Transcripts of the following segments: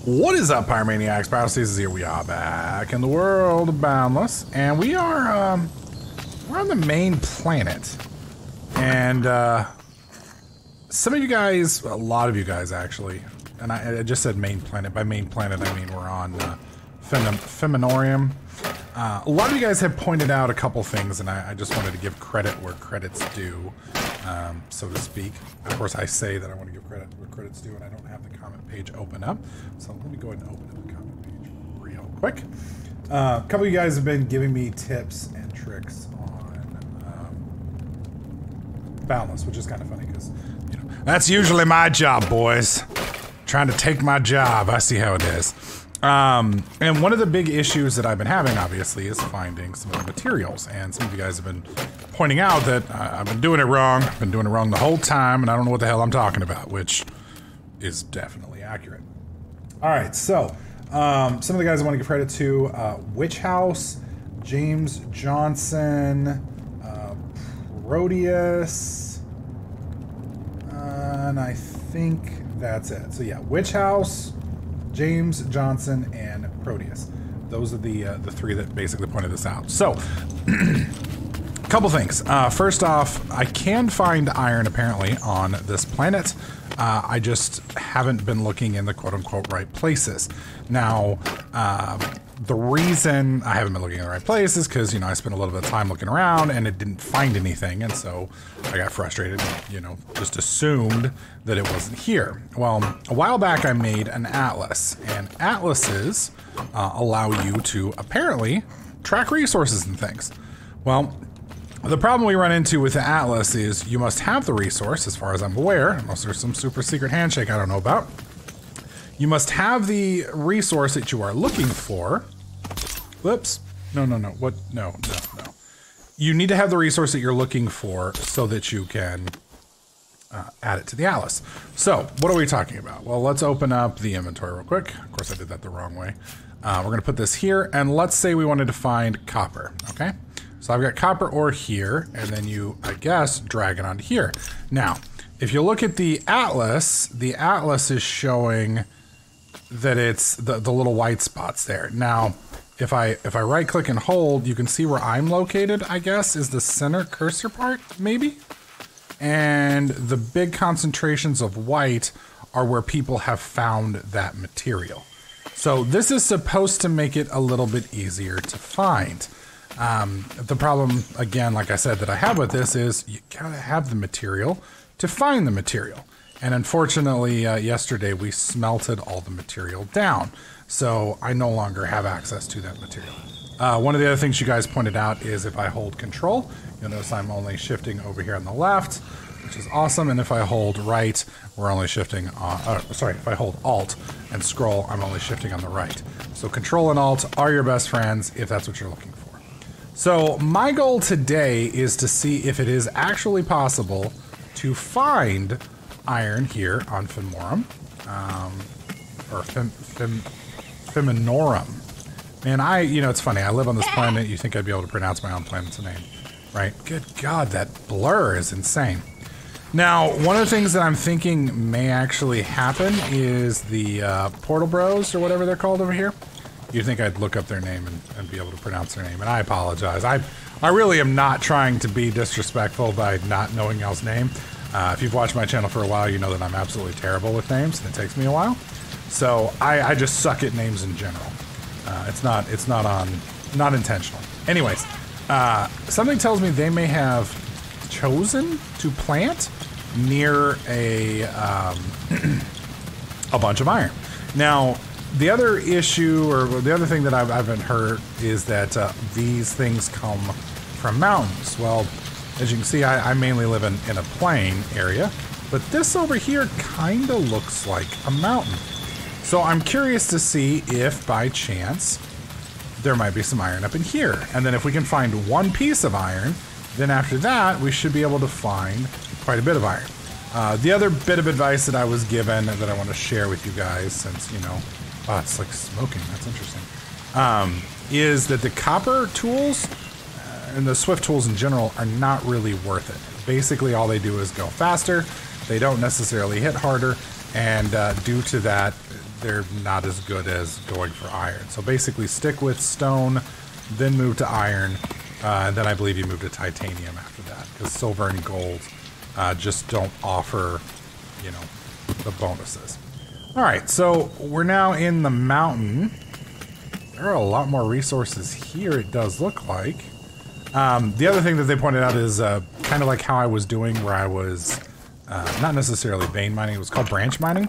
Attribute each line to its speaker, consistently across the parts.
Speaker 1: What is up, Pyromaniacs? Pyrosthesis is here. We are back in the world of Boundless, and we are we're on the main planet. And some of you guys, a lot of you guys actually, and I just said main planet. By main planet, I mean we're on Pheminorum. A lot of you guys have pointed out a couple things, and I just wanted to give credit where credit's due, so to speak. Of course, I say that I want to give credit where credit's due, and I don't have the comment page open up. So let me go ahead and open up the comment page real quick. A couple of you guys have been giving me tips and tricks on Boundless, which is kind of funny because, you know, that's usually my job, boys. Trying to take my job. I see how it is. And one of the big issues that I've been having, obviously, is finding some of the materials. And some of you guys have been pointing out that I've been doing it wrong. I've been doing it wrong the whole time, and I don't know what the hell I'm talking about, which is definitely accurate. All right, so some of the guys I want to give credit to, Witch House, James Johnson, Proteus, and I think that's it. So yeah, Witch House, James Johnson, and Proteus. Those are the three that basically pointed this out. So, a couple things. First off, I can find iron apparently on this planet. I just haven't been looking in the quote-unquote right places. Now, the reason I haven't been looking in the right place is because, you know, I spent a little bit of time looking around and it didn't find anything, and so I got frustrated and, you know, just assumed that it wasn't here. Well, a while back I made an atlas, and atlases allow you to apparently track resources and things. Well, the problem we run into with the atlas is you must have the resource, as far as I'm aware, unless there's some super secret handshake I don't know about. You must have the resource that you are looking for. Whoops. No. What? No. You need to have the resource that you're looking for so that you can add it to the atlas. So, what are we talking about? Well, let's open up the inventory real quick. Of course, I did that the wrong way. We're going to put this here, and let's say we wanted to find copper, okay? So I've got copper ore here, and then you, I guess, drag it onto here. Now, if you look at the atlas is showing that it's the little white spots there. Now, if I right click and hold, you can see where I'm located, I guess, is the center cursor part, maybe? And the big concentrations of white are where people have found that material. So this is supposed to make it a little bit easier to find. The problem, again, like I said, that I have with this is you gotta have the material to find the material. And unfortunately, yesterday we smelted all the material down. So I no longer have access to that material. One of the other things you guys pointed out is if I hold control, you'll notice I'm only shifting over here on the left, which is awesome. And if I hold right, we're only shifting on, sorry, if I hold alt and scroll, I'm only shifting on the right. So control and alt are your best friends if that's what you're looking for. So my goal today is to see if it is actually possible to find iron here on Pheminorum, or Pheminorum. Man, you know, it's funny, I live on this planet, you think I'd be able to pronounce my own planet's name, right? Good God, that blur is insane. Now, one of the things that I'm thinking may actually happen is the Portal Bros, or whatever they're called over here. You'd think I'd look up their name and be able to pronounce their name, and I apologize. I really am not trying to be disrespectful by not knowing y'all's name. If you've watched my channel for a while, you know that I'm absolutely terrible with names, and it takes me a while. So I just suck at names in general. It's not intentional. Anyways, something tells me they may have chosen to plant near a bunch of iron. Now, the other issue, or the other thing that I haven't heard, is that these things come from mountains. Well, as you can see, I mainly live in a plain area, but this over here kind of looks like a mountain. So I'm curious to see if, by chance, there might be some iron up in here. And then if we can find one piece of iron, then after that, we should be able to find quite a bit of iron. The other bit of advice that I was given that I want to share with you guys, since, you know, oh, it's like smoking, that's interesting, is that the copper tools and the Swift tools in general are not really worth it. Basically, all they do is go faster. They don't necessarily hit harder, and due to that, they're not as good as going for iron. So basically stick with stone, then move to iron, and then I believe you move to titanium after that, because silver and gold just don't offer, you know, the bonuses. All right, so we're now in the mountain. There are a lot more resources here, it does look like. The other thing that they pointed out is kind of like how I was doing, where I was not necessarily vein mining, it was called branch mining.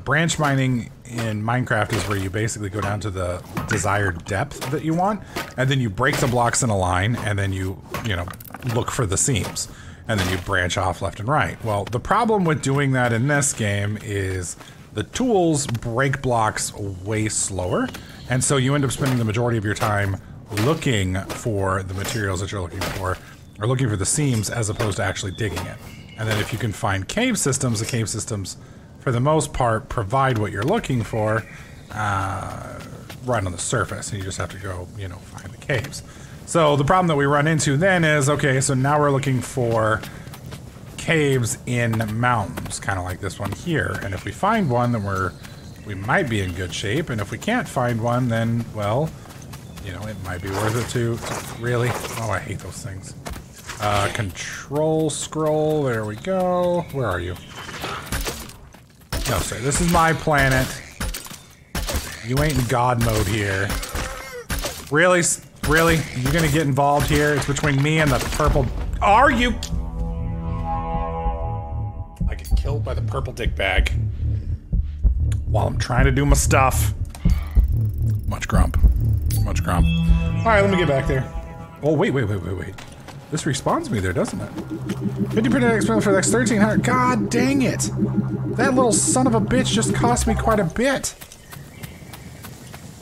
Speaker 1: Branch mining in Minecraft is where you basically go down to the desired depth that you want, and then you break the blocks in a line, and then you know, look for the seams, and then you branch off left and right. Well, the problem with doing that in this game is the tools break blocks way slower, and so you end up spending the majority of your time looking for the materials that you're looking for, or looking for the seams, as opposed to actually digging it. And then if you can find cave systems, the cave systems, for the most part, provide what you're looking for right on the surface, and you just have to go, you know, find the caves. So the problem that we run into then is, okay, so now we're looking for caves in mountains, kind of like this one here. And if we find one, then we might be in good shape. And if we can't find one, then, well, you know, it might be worth it to really... Oh, I hate those things. Control scroll, there we go. Where are you? No, sir, this is my planet. You ain't in God mode here. Really? Really? You're gonna get involved here? It's between me and the purple... Are you? I get killed by the purple dick bag while I'm trying to do my stuff. Much grump. Much grump. Alright, let me get back there. Oh, wait. This respawns me there, doesn't it? 50% expense for the next 1,300. God dang it! That little son of a bitch just cost me quite a bit.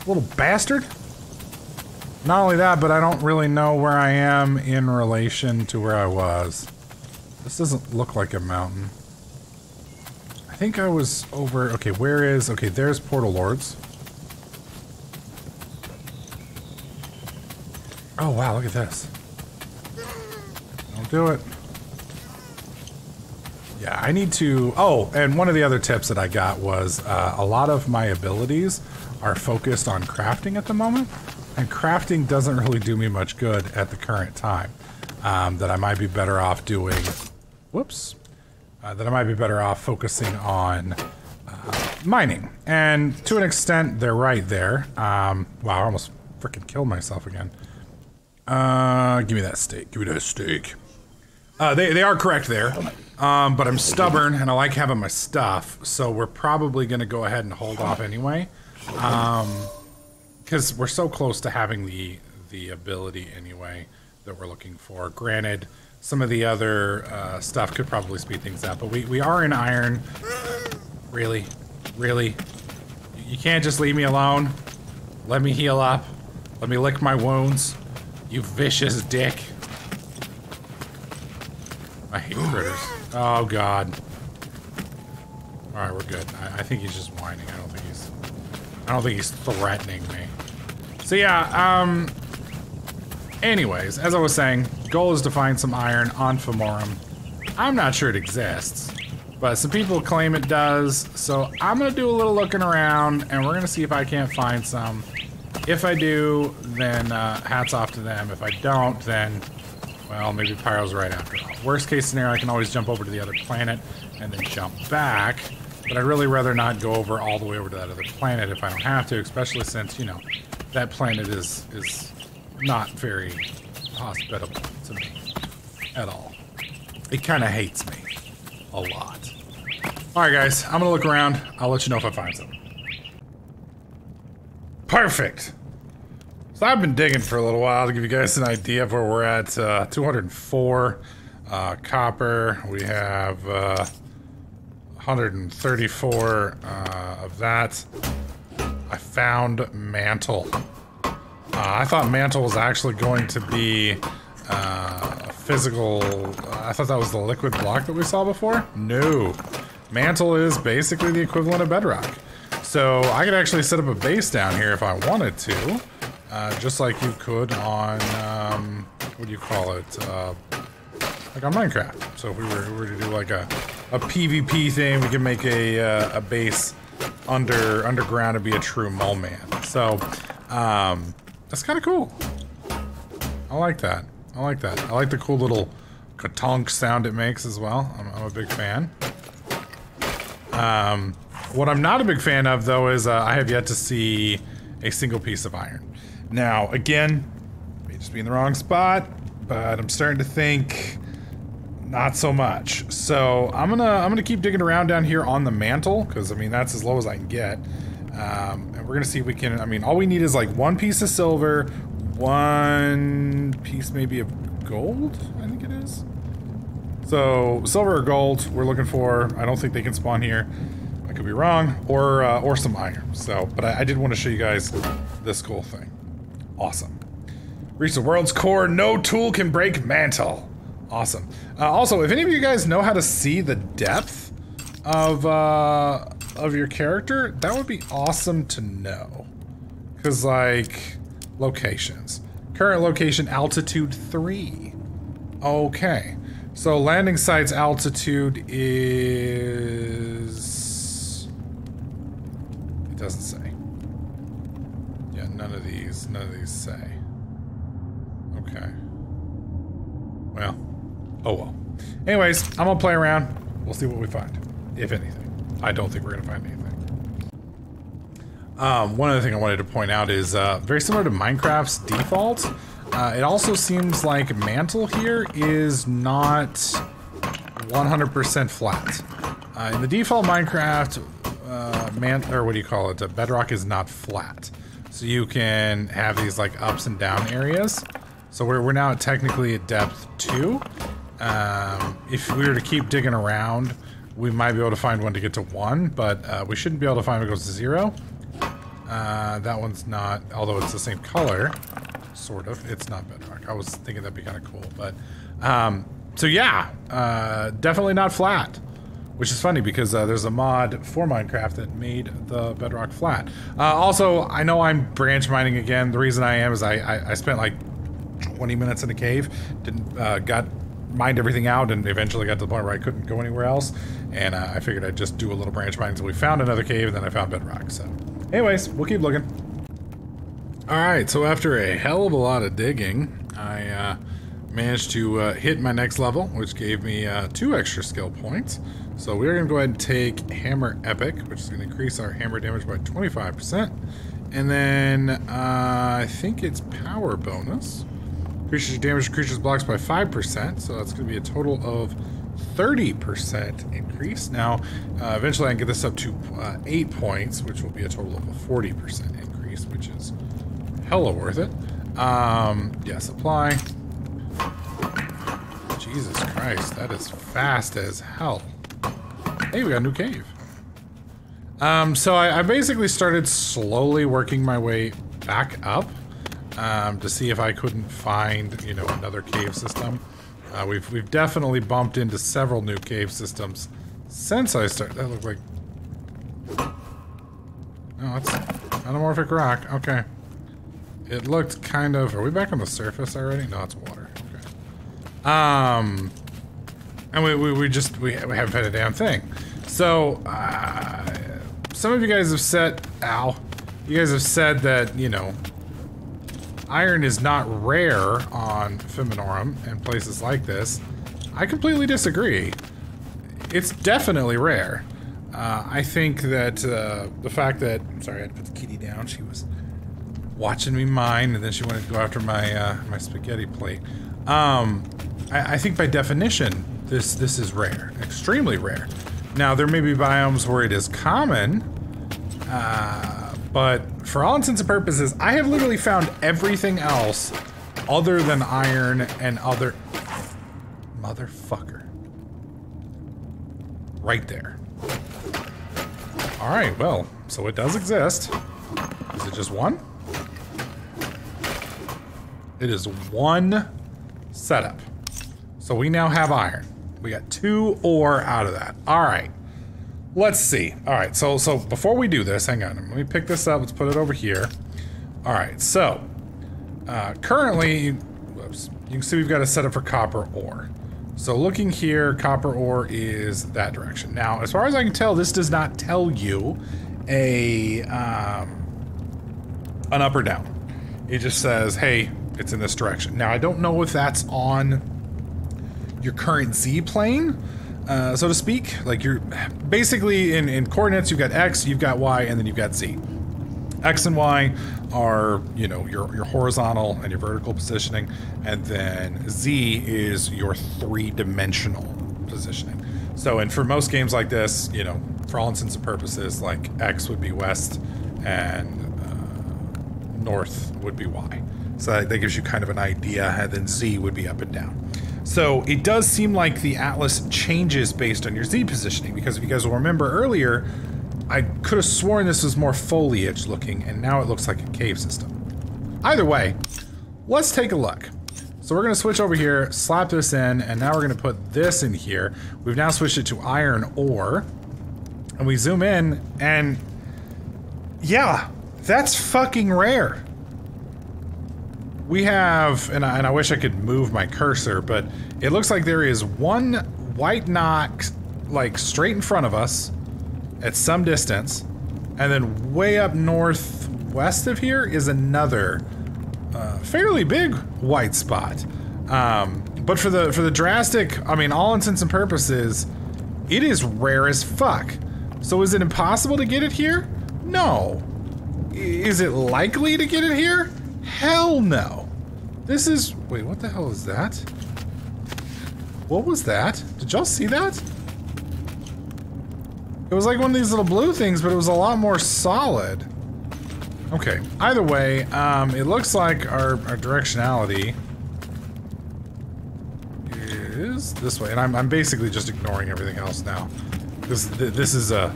Speaker 1: Little bastard. Not only that, but I don't really know where I am in relation to where I was. This doesn't look like a mountain. I think I was over... Okay, where is... Okay, there's Portal Lords. Oh, wow, look at this. Don't do it. Yeah, I need to... Oh, and one of the other tips that I got was a lot of my abilities are focused on crafting at the moment, and crafting doesn't really do me much good at the current time. That I might be better off doing... Whoops. That I might be better off focusing on mining. And to an extent, they're right there. Wow, I almost freaking killed myself again. Give me that steak. Give me that steak. They are correct there. But I'm stubborn and I like having my stuff, so we're probably going to go ahead and hold off anyway. Because we're so close to having the ability anyway that we're looking for. Granted, some of the other stuff could probably speed things up, but we are in iron. Really? Really? You can't just leave me alone? Let me heal up. Let me lick my wounds. You vicious dick. I hate critters. Oh god. Alright, we're good. I think he's just whining. I don't think he's threatening me. So yeah, anyways, as I was saying, goal is to find some iron on Pheminorum. I'm not sure it exists, but some people claim it does, so I'm gonna do a little looking around and we're gonna see if I can't find some. If I do, then hats off to them. If I don't, then, well, maybe Pyro's right after all. Worst case scenario, I can always jump over to the other planet and then jump back, but I'd really rather not go over all the way over to that other planet if I don't have to, especially since, you know, that planet is not very hospitable to me at all. It kind of hates me a lot. Alright guys, I'm gonna look around. I'll let you know if I find something. Perfect! So I've been digging for a little while to give you guys an idea of where we're at. 204 copper. We have 134 of that. I found mantle. I thought mantle was actually going to be a physical... I thought that was the liquid block that we saw before. No. Mantle is basically the equivalent of bedrock. So I could actually set up a base down here if I wanted to. Just like you could on, what do you call it? Like on Minecraft. So if we were to do like a PvP thing, we can make a base underground and be a true mole man. So that's kind of cool. I like that. I like that. I like the cool little ka-tonk sound it makes as well. I'm a big fan. What I'm not a big fan of, though, is I have yet to see a single piece of iron. Now, again, may just be in the wrong spot, but I'm starting to think not so much. So I'm gonna keep digging around down here on the mantle, because I mean that's as low as I can get. And we're gonna see if we can. I mean, all we need is like one piece of silver, one piece maybe of gold. I think it is. So silver or gold, we're looking for. I don't think they can spawn here. I could be wrong, or some iron. So, but I did want to show you guys this cool thing. Awesome. Reach the world's core. No tool can break mantle. Awesome. Also, if any of you guys know how to see the depth of your character, that would be awesome to know. Cause like locations, current location altitude 3. Okay. So landing site's altitude is, it doesn't say. Yeah, none of these say. Okay. Well, oh well. Anyways, I'm gonna play around. We'll see what we find, if anything. I don't think we're gonna find anything. One other thing I wanted to point out is very similar to Minecraft's default. It also seems like mantle here is not 100% flat. In the default Minecraft, or what do you call it? Bedrock is not flat. So you can have these like ups and down areas. So we're now technically at depth 2. If we were to keep digging around, we might be able to find one to get to 1, but we shouldn't be able to find one that goes to 0. That one's not, although it's the same color. Sort of. It's not bedrock. I was thinking that'd be kind of cool, but so yeah, definitely not flat, which is funny because there's a mod for Minecraft that made the bedrock flat. Also, I know I'm branch mining again. The reason I am is I spent like 20 minutes in a cave, mined everything out, and eventually got to the point where I couldn't go anywhere else, and I figured I'd just do a little branch mine until we found another cave, and then I found bedrock. So anyways, we'll keep looking. Alright, so after a hell of a lot of digging, I managed to hit my next level, which gave me 2 extra skill points. So we're going to go ahead and take Hammer Epic, which is going to increase our hammer damage by 25%. And then I think it's Power Bonus. Increases your damage to creatures blocks by 5%, so that's going to be a total of 30% increase. Now, eventually I can get this up to 8 points, which will be a total of a 40% increase, which is hella worth it. Yes, apply. Jesus Christ, that is fast as hell. Hey, we got a new cave. So I basically started slowly working my way back up to see if I couldn't find, you know, another cave system. We've definitely bumped into several new cave systems since I started. That looked like, no, it's metamorphic rock. Okay. It looked kind of... Are we back on the surface already? No, it's water. Okay. And we haven't had a damn thing. So, some of you guys have said... Ow. You guys have said that, you know, iron is not rare on Pheminorum and places like this. I completely disagree. It's definitely rare. I think that the fact that... Sorry, I had to put the kitty down. She was watching me mine, and then she wanted to go after my my spaghetti plate. I think by definition, this is rare, extremely rare. Now there may be biomes where it is common, but for all intents and purposes, I have literally found everything else other than iron and other motherfucker right there. All right, well, so it does exist. Is it just one? It is one setup. So we now have iron. We got 2 ore out of that. All right. Let's see. All right. So before we do this, hang on. Let me pick this up. Let's put it over here. All right. So currently, whoops, you can see we've got a setup for copper ore. So looking here, copper ore is that direction. Now, as far as I can tell, this does not tell you an up or down. It just says, hey, it's in this direction. Now, I don't know if that's on your current Z plane, so to speak. Like, you're basically in coordinates, you've got X, you've got Y, and then you've got Z. X and Y are, you know, your horizontal and your vertical positioning, and then Z is your three-dimensional positioning. So, and for most games like this, you know, for all intents and purposes, like X would be west and north would be Y. So that gives you kind of an idea, and then Z would be up and down. So it does seem like the atlas changes based on your Z positioning, because if you guys will remember earlier, I could have sworn this was more foliage looking, and now it looks like a cave system. Either way, let's take a look. So we're going to switch over here, slap this in, and now we're going to put this in here. We've now switched it to iron ore, and we zoom in, and yeah, that's fucking rare. We have, and I wish I could move my cursor, but it looks like there is one white knock, like straight in front of us, at some distance, and then way up northwest of here is another fairly big white spot. But for the drastic, I mean, all intents and purposes, it is rare as fuck. So is it impossible to get it here? No. Is it likely to get it here? Hell no. This is, wait, what the hell is that? What was that? Did y'all see that? It was like one of these little blue things, but it was a lot more solid. Okay, either way, it looks like our directionality is this way, and I'm basically just ignoring everything else now. This is a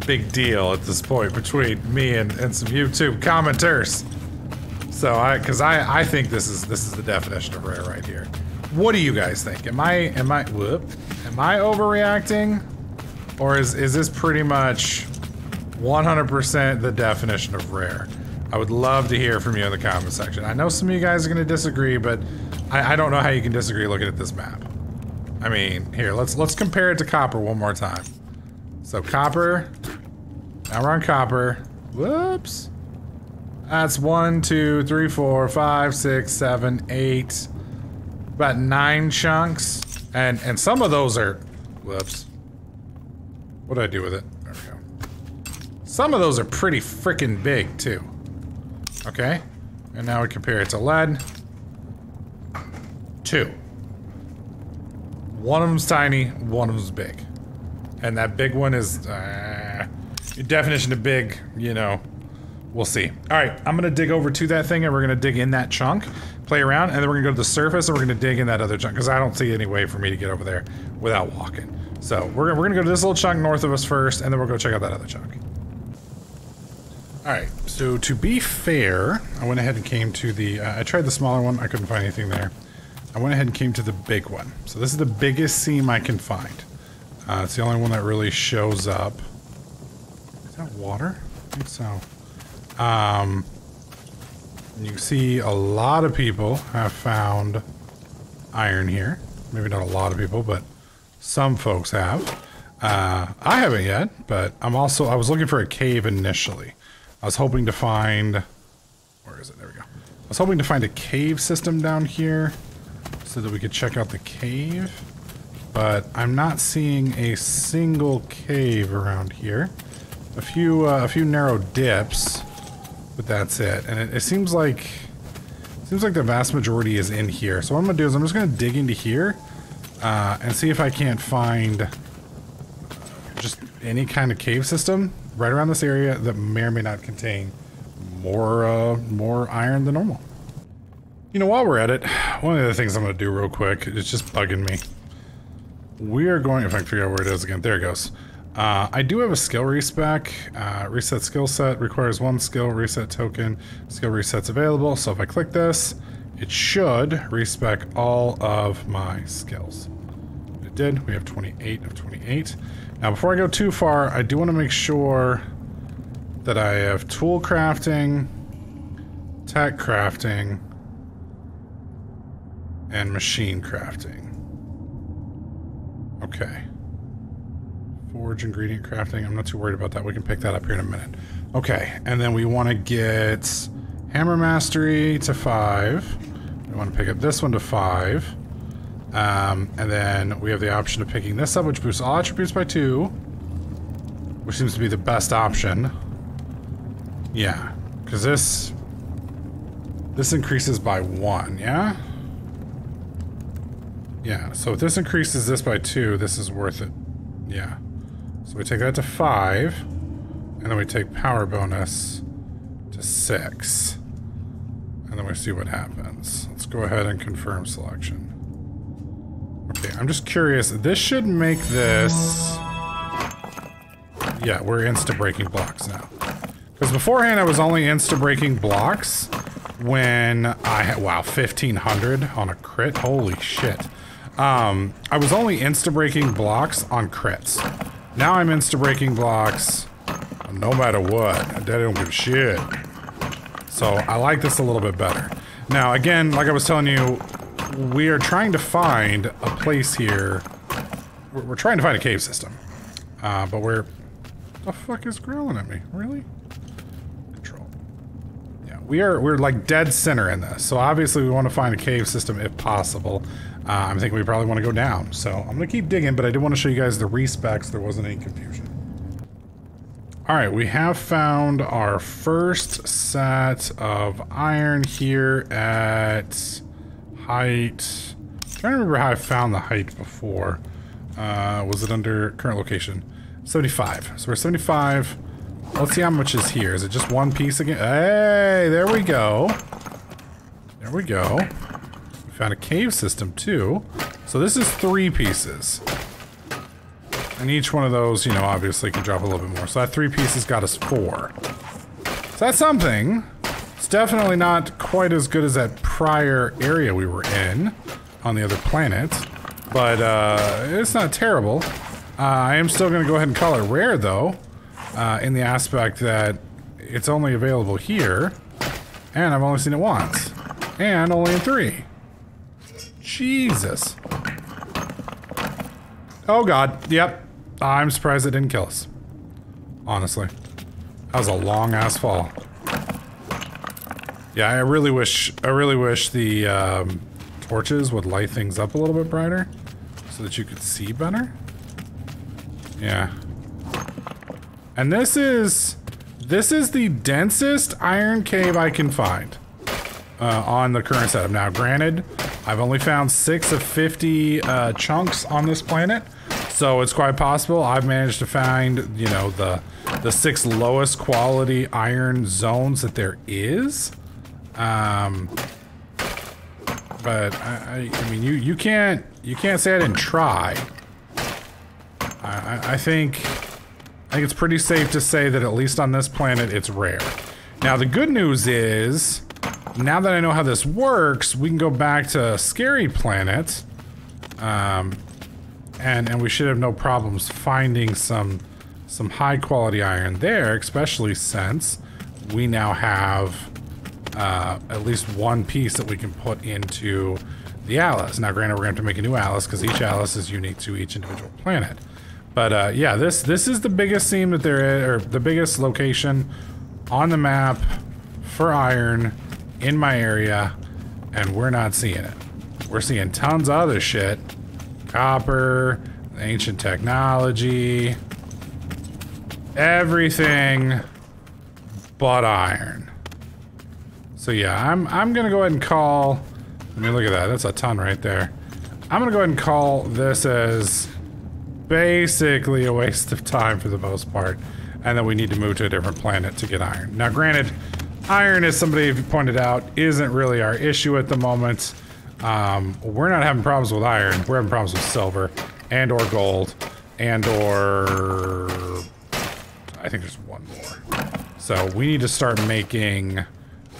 Speaker 1: big deal at this point between me and some YouTube commenters. So because I think this is the definition of rare right here. What do you guys think? Am I overreacting? Or is this pretty much 100% the definition of rare? I would love to hear from you in the comment section. I know some of you guys are gonna disagree, but I don't know how you can disagree looking at this map. I mean, here, let's compare it to copper one more time. So copper, now we're on copper. Whoops. That's 1, 2, 3, 4, 5, 6, 7, 8. About 9 chunks, and some of those are, whoops. What did I do with it? There we go. Some of those are pretty freaking big too. Okay, and now we compare it to lead. 2. One of them's tiny, one of them's big, and that big one is your definition of big. You know, we'll see. All right, I'm gonna dig over to that thing, and we're gonna dig in that chunk. Play around, and then we're gonna go to the surface, and we're gonna dig in that other chunk, because I don't see any way for me to get over there without walking. So we're gonna go to this little chunk north of us first, and then we'll go check out that other chunk. Alright, so to be fair, I went ahead and came to the, I tried the smaller one, I couldn't find anything there. I went ahead and came to the big one. So this is the biggest seam I can find. It's the only one that really shows up. Is that water? I think so. You can see a lot of people have found iron here. Maybe not a lot of people, but some folks have. I haven't yet, but I was looking for a cave initially. I was hoping to find, where is it? There we go. I was hoping to find a cave system down here so that we could check out the cave, but I'm not seeing a single cave around here. A few narrow dips. But that's it, and it seems like the vast majority is in here. So what I'm gonna do is I'm just gonna dig into here and see if I can't find just any kind of cave system right around this area that may or may not contain more iron than normal. You know, while we're at it, one of the things I'm gonna do real quick, it's just bugging me. We are going, if I can figure out where it is again, there it goes. I do have a skill respec. Reset skill set requires 1 skill reset token. Skill resets available. So if I click this, it should respec all of my skills. It did. We have 28 of 28. Now before I go too far, I do want to make sure that I have tool crafting, tech crafting, and machine crafting. Okay. Forge ingredient crafting. I'm not too worried about that. We can pick that up here in a minute. Okay, and then we want to get hammer mastery to 5. We want to pick up this one to 5. And then we have the option of picking this up, which boosts all attributes by 2. Which seems to be the best option. Yeah, because this increases by 1, yeah? Yeah, so if this increases this by 2, this is worth it. Yeah. So we take that to 5, and then we take power bonus to 6. And then we see what happens. Let's go ahead and confirm selection. Okay, I'm just curious. This should make this... Yeah, we're insta-breaking blocks now. Because beforehand I was only insta-breaking blocks when I had... Wow, 1500 on a crit? Holy shit. I was only insta-breaking blocks on crits. Now I'm insta-breaking blocks no matter what. I don't give a shit. So I like this a little bit better. Now, again, like I was telling you, we are trying to find a place here. We're trying to find a cave system. But we're... The fuck is growling at me? Really? Control. Yeah, we're like dead center in this. So obviously we want to find a cave system if possible. I'm thinking we probably want to go down. So I'm going to keep digging, but I did want to show you guys the respecs. There wasn't any confusion. Alright, we have found our first set of iron here at height. I'm trying to remember how I found the height before. Was it under current location? 75. So we're 75. Let's see how much is here. Is it just one piece again? Hey, there we go. There we go. We found a cave system too. So this is 3 pieces. And each one of those, you know, obviously can drop a little bit more. So that 3 pieces got us 4. So that's something. It's definitely not quite as good as that prior area we were in on the other planet. But it's not terrible. I am still going to go ahead and call it rare, though, in the aspect that it's only available here, and I've only seen it once, and only in 3. Jesus. Oh, God. Yep. I'm surprised it didn't kill us. Honestly. That was a long-ass fall. Yeah, I really wish the torches would light things up a little bit brighter so that you could see better. Yeah. And this is the densest iron cave I can find on the current setup. Now, granted, I've only found 6 of 50 chunks on this planet, so it's quite possible I've managed to find, you know, the 6 lowest quality iron zones that there is. But I mean, you can't say I didn't try. I think it's pretty safe to say that at least on this planet it's rare. Now the good news is, now that I know how this works, we can go back to Scary Planet, and we should have no problems finding some high quality iron there, especially since we now have at least one piece that we can put into the Atlas. Now granted, we're going to have to make a new Atlas because each Atlas is unique to each individual planet. But yeah, this is the biggest seam that there is, or the biggest location on the map for iron in my area, and we're not seeing it. We're seeing tons of other shit. Copper, ancient technology, everything but iron. So yeah, I'm gonna go ahead and call, I mean, look at that, that's a ton right there. I'm gonna go ahead and call this as basically a waste of time for the most part, and then we need to move to a different planet to get iron. Now granted, iron, as somebody pointed out, isn't really our issue at the moment. We're not having problems with iron, we're having problems with silver and or gold and or I think there's one more. So we need to start making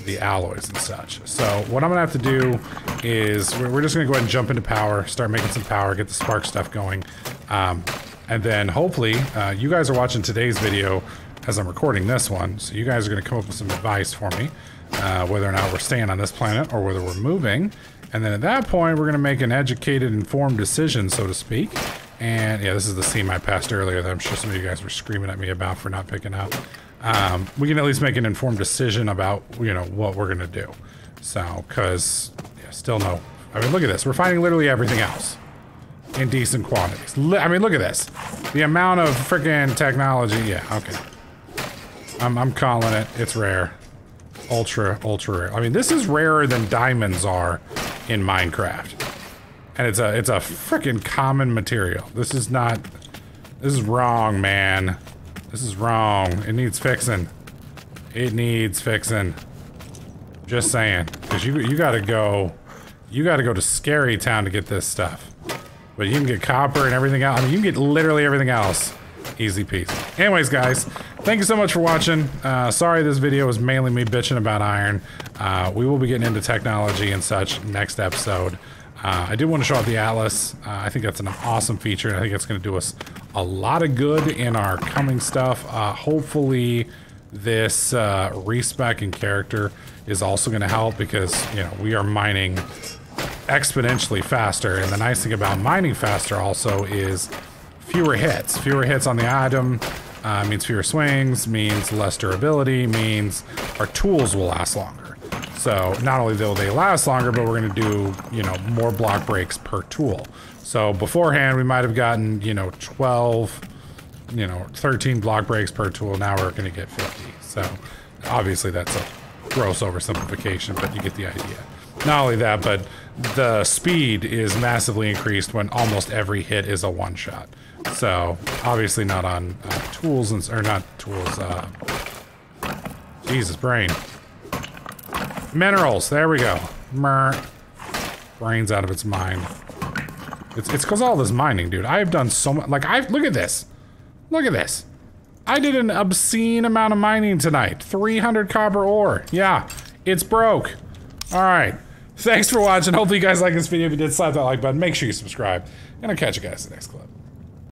Speaker 1: the alloys and such. So what I'm gonna have to do is we're just gonna go ahead and jump into power, start making some power, get the spark stuff going, and then hopefully you guys are watching today's video as I'm recording this one, so you guys are gonna come up with some advice for me, whether or not we're staying on this planet or whether we're moving. And then at that point, we're gonna make an educated, informed decision, so to speak, And yeah, this is the seam I passed earlier that I'm sure some of you guys were screaming at me about for not picking up. We can at least make an informed decision about, you know, what we're gonna do. So, cause, yeah, still no. I mean, look at this. We're finding literally everything else in decent quantities. I mean, look at this. The amount of freaking technology. Yeah, okay. I'm calling it. It's rare. Ultra rare. I mean, this is rarer than diamonds are in Minecraft. And it's a freaking common material. This is not... This is wrong, man. This is wrong. It needs fixing. It needs fixing. Just saying. Because you gotta go... You gotta go to Scary Town to get this stuff. But you can get copper and everything else. I mean, you can get literally everything else. Easy peasy. Anyways, guys, thank you so much for watching. Sorry this video was mainly me bitching about iron. We will be getting into technology and such next episode. I do want to show off the Atlas. I think that's an awesome feature, and I think it's going to do us a lot of good in our coming stuff. Hopefully this respec and character is also going to help because, you know, we are mining exponentially faster, and the nice thing about mining faster also is fewer hits. Fewer hits on the item means fewer swings, means less durability, means our tools will last longer. So not only will they last longer, but we're going to do, you know, more block breaks per tool. So beforehand we might have gotten, you know, 12, you know, 13 block breaks per tool. Now we're going to get 50. So obviously that's a gross oversimplification, but you get the idea. Not only that, but the speed is massively increased when almost every hit is a one-shot. So obviously not on tools and or not tools. Jesus, brain. Minerals. There we go. Brain's out of its mind. It's because all this mining, dude. I've done so much. Like look at this. Look at this. I did an obscene amount of mining tonight. 300 copper ore. Yeah, it's broke. All right. Thanks for watching. Hopefully you guys like this video. If you did, slap that like button. Make sure you subscribe. And I'll catch you guys in the next clip.